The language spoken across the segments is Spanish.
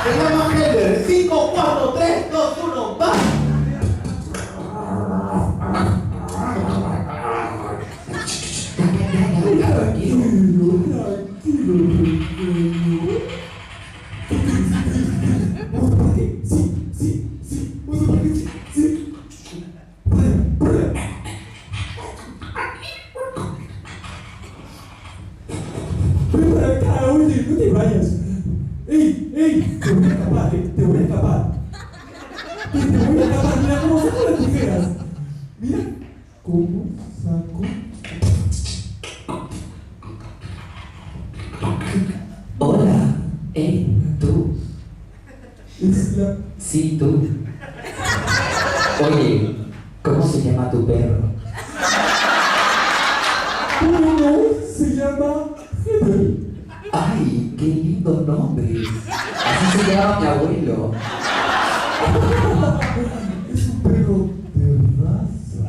Se llama Helder. 5, 4, 3, 2, 1, ¡va! Sí, tú. Oye, ¿cómo se llama tu perro? Bueno, se llama Heather. Ay, qué lindo nombre. Así se llama mi abuelo. Es un perro de raza.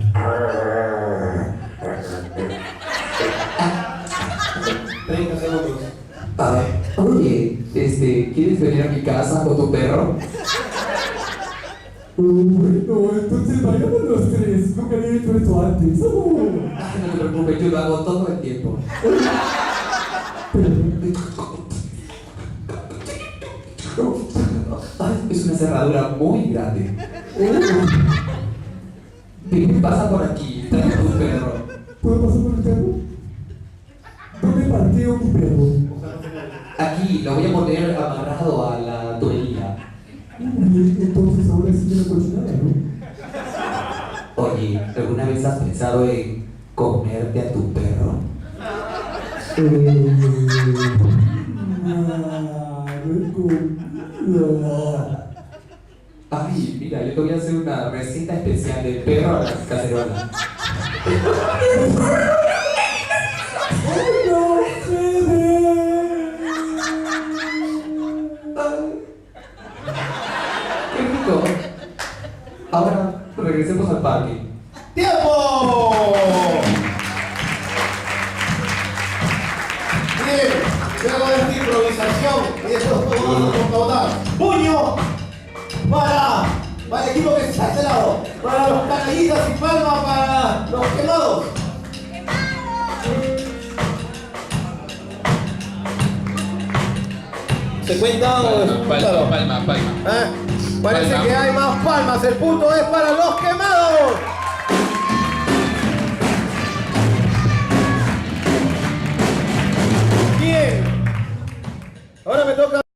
30 segundos. A ver, oye, ¿quieres venir a mi casa con tu perro? Bueno, entonces vayamos los tres. Nunca había hecho esto antes. Ay, no te preocupes, yo lo hago todo el tiempo. Ay, es una cerradura muy grande. Ven, pasa por aquí, trae a tu perro. ¿Puedo pasar por el perro? ¿Dónde parqueo mi perro? Aquí, lo voy a poner amarrado a la tubería. Bien, entonces ahora sí de la cochinada, ¿no? Oye, ¿alguna vez has pensado en comerte a tu perro? Ay, mira, yo te voy a hacer una receta especial de perro a la cacerola. ¡Qué rico! Ahora regresemos al parque. ¡Tiempo! Bien, luego de esta improvisación y después vamos a votar. ¡Puño! Para el equipo que está a este lado. Para los canallitas y palma para los quemados. ¿Se cuenta o Palma. Parece Palma. que hay más palmas. El punto es para los quemados. Bien. Ahora me toca